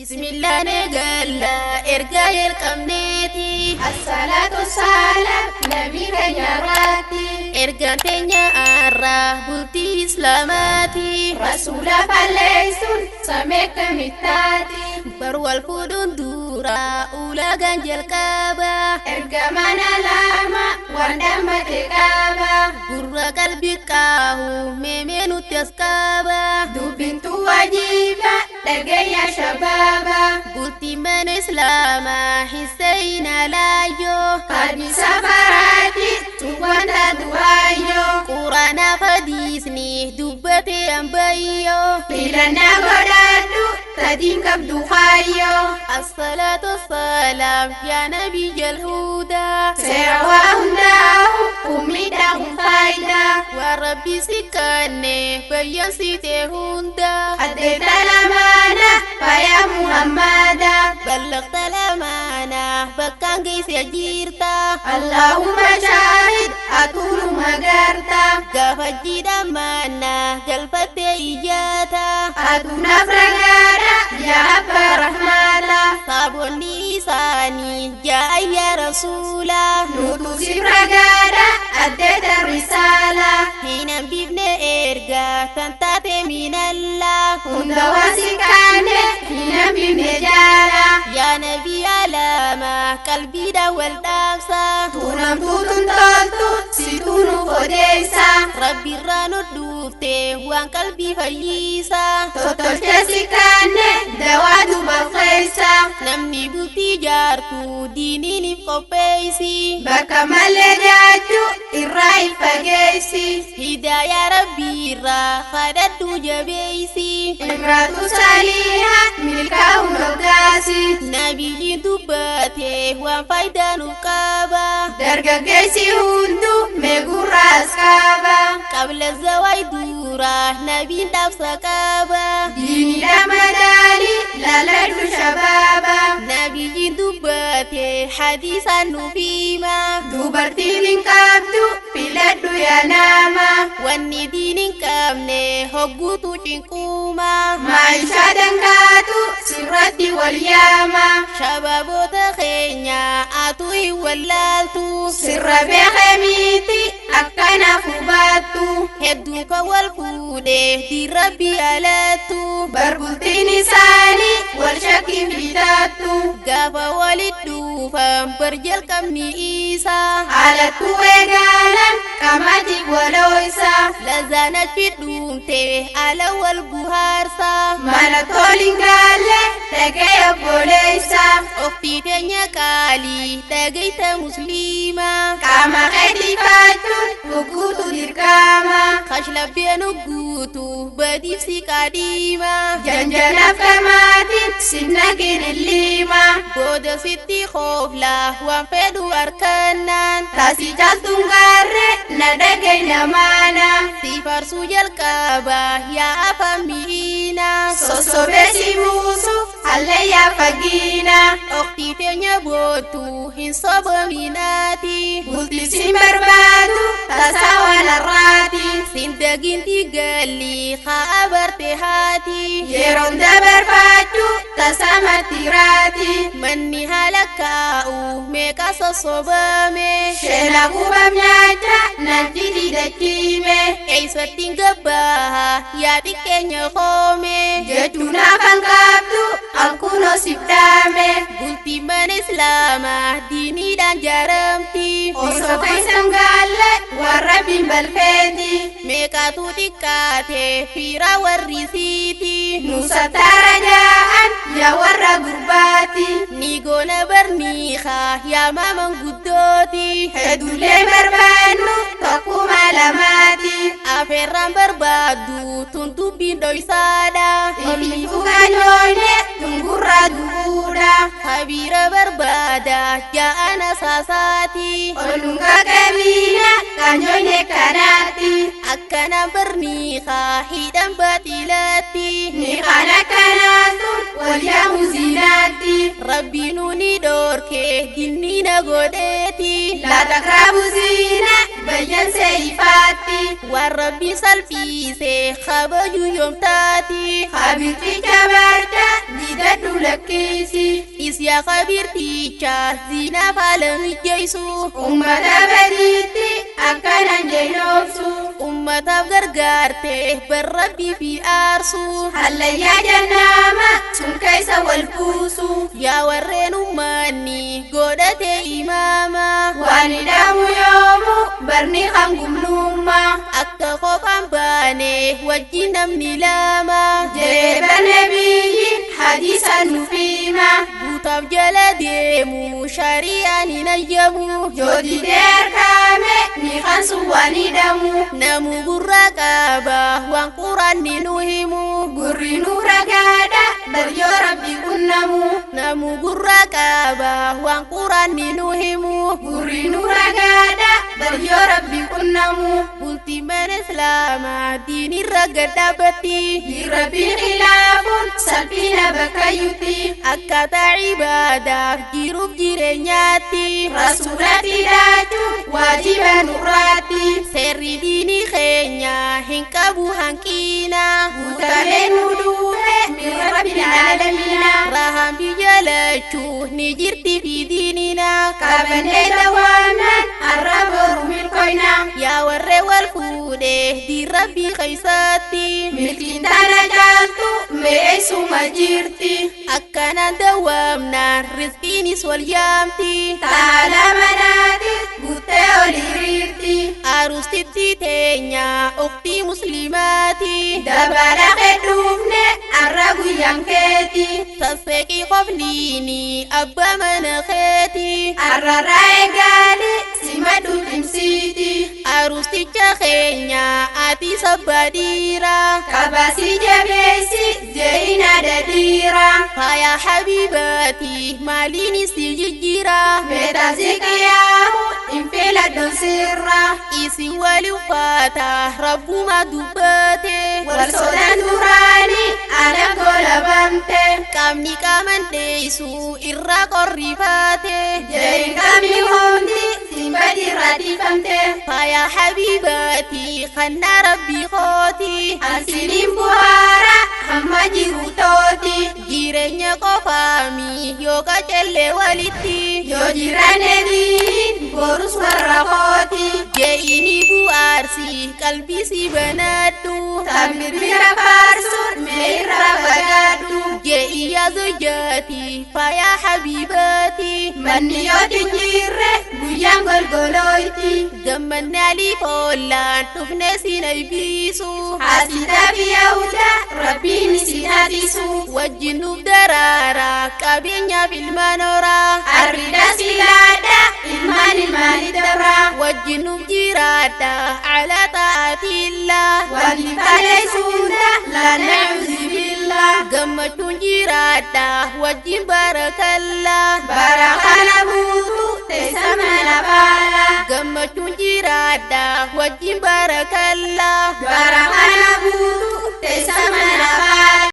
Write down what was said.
Bismillah negalla ergayel kamneti As-salatu salam Nabi kenyarati ergantenya arah bulti islamati Rasulah falaisun sampai kemitati barwal fudun dura ula ganjel kaba Ergamana lama wanda mate kaba gurra kalbi kahu memenu tes kaba Dubintu wajiba dagaya shababa bulti mana islama hisaina layo Kadi safarati tuwanda duayo Qurana hadisni dubbate ambayo Filana godadu tadin kabdu khayo As-salatu salam ya nabi al-huda Serawa hundahu umidahu faida wa rabbi sikane bayan site hunda Adeta lamana Faya Muhammada ballagta lamana bakkan geesse jirta Allahumma shahid atulu magarta gafajjida mana galfatte ijata Aduna fragara ya abba rahmata sabonni isani ya rasula Nutusi fragara adeta risala hinan bifne erga tantate minallah Hunda wasikane hinambine jala ya nabi alama qalbi dawal dabsa Tunam tutun toltu situnu kodesa rabbi ranu dufte wan qalbi fayyisa Totolche sikane dawadu balkhaisa namni bulti jartu dinini qopeysi Bakka malee jaaju irraa fageessi hidaya rabbi ra khadatu jabeysi Imratu saliha milkaa'u noggaasi nabi dubbate wan faydanu qaba Dargaggeessi hundu meegurraas qaba qabla zawai dura nabi dabsa qaba Diinidha madaali laladhu shabaaba nabi dubbate hadisan nufima Dubartiin hin qabdu filadhu yaa nama wanni dinin qabne hoggutu cinquma Maayishaa dangaatu sirratti wal yaama shababota keenya atu hin wallaaltu Sirra beekee miti akkanaaf hubattu hedduu kan wal fuudhe dirrabbi alattu Barbultiin isaanii wal shakkiin bitattu gaafa walit dhufan barjalqabni isa Alattu eegaalan qamati walooysa lazanat fidhuumte ala wal buhaarsa Mana tolin gaalle dhagee obboleeysa ofii teenya qaalii dhagayta musliima Qaama qeetifachuun dhuguutu dirqama kashlabbeenu guutu badiifsi qaadhiima Janjanaaf gamaatiin sinna ginilliima booda sitti hoofla waan fedhu arkannaan Taasii jaaltuun gaarre na dhagay namaana si farsuu jalqaba yaa afaan mi'iina Sossobeessi buusuuf hallayyaa fagiina ofii teenya bootu hin sobominaati Bultisiin barbaadu tasaa walarraati sin daginti galli haa barte haati Yeroon dabarfaachuu tasaa martiraati manni haala kaa'u meeqa sossobame Sheela gubam nyaacha nanti didachiime eeysattiin gabbaha yaa xiqqeenya hoome Jechuun afaan qabdu alkuunoo sibdaame bultii mana islaamaa diiniidhaan jaaramti Osoo keessan gaalle warra bimbalfeeti meeqatu xiqqaate fiira warri siiti Nusataara jaa'an yaa warra gurbaati ni goona barniiqa yaa maaman guddooti Hedduulee barbaannu tokkuma lamaati afeerraan barbaaddu tun dubbiin dhoysaadha Ilifu kanyoone tungurraa dubuudha habiira barbaada ja'ana saasaati Olunga qabiina kanyoone kanaati akkanaan barniiqa hidhan baaxilatti Ni kana kanaatun walyamu zinaatti rabbiinu ni dhoorke dinnina godheeti La takrabu zina bayyan seeyifaati jabaatti warrabbi salphise khabaju yomtaati khabirti jabarta didadhu lakkisi isya khabirticha zina faalamijjeysu ummata badiitti akkanan jeynoobsu ummataaf gargaarte barrabbii fi aarsu hallayyaa jannaama sun keessa wal buusu yaa warreen ummanni godhate imaama waan hidhamu yoomu barni hangumnumma akka kophaan baane wajji namni lama jeeba nabiyyiin hadiisan nufiima guutaaf jala deemu shari'aan hin ayyamu yoo didee argame ni kansu waan hidhamu namu gurra qaba waan quraanni nu himu gurri nu ragaadha bar yoo rabbi qunnamu namu gurra qaba waan quraanni nu himu gurri nu ragaadha bar yoo rabbi qunnamu bultii mana islaamaa diinirra gadhaabatti rabbii khilaafuun salphina bakkayyutti akkaataa ibaadaaf jiruuf jireenyaatti rasuulatti dhaachuun waajiba nurraatti seerri diinii keenya hin qabu hanqina guutamee nu dhufe min rabbil aalamiina rahaan biyya lachuu ni jirti fi diinina qabannee dawaaman har'a boru milkoyna yaa warree wal fuudhee diin rabbii keeysatti milkiin tana caaltu mee'eessuma jirti akkanaan dawaamnaan rizqiinis wal yaamti taala manaatis guuttee ol hiriirti arustitti teenya uktii muslimaati dabala hedduufne har'a guyyaan keeti sasseeqii qofliini abbaa mana keeti har'arraa eegaali simadhu cimsiiti arusticha keenya ati sabbaa dhiira kabasi jabeessi je'ina dadhiira faaya habiibati maaliin isi jijjiira meetaasiqiyaahu infiladhon sirra isi wali uffata rabbuma dubbate wal sodan duraani ana golabamte qaamni qaaman dheeysu irra qorrifate je'in qabni hundi simbadi radifamte faaya habiibati kanna rabbii kooti ansiniin buhaara hamma jiru tooti jireenya qofaami yoo qacellee walitti yoo jiranne diin borus warra kooti je'ini bu'aarsi qalbii si banadhu tabbir bira faarsuun mee irra fagaadhu je'i yaa zojjaati faaya habiibati manni yoo dinjirre guyyaan golgolooyti gammanne alii foollaan dhufne sin aybiisu haasida biyyahuda rabbiin isin hadisu wajjin nuuf daraara qabeenyaaf ilmaan horaa arrida silaadha ilmaan ilmaani dabra wajjin nuuf jiraadha alaa ta'aatiillah walli kaleessuudha laana'uuzi billah gammachuun jiraadha wajjin barakallaa bara kana buutu teessa mana baala gammachuun jiraadha wajjin barakallaa bara kana buutu teessa mana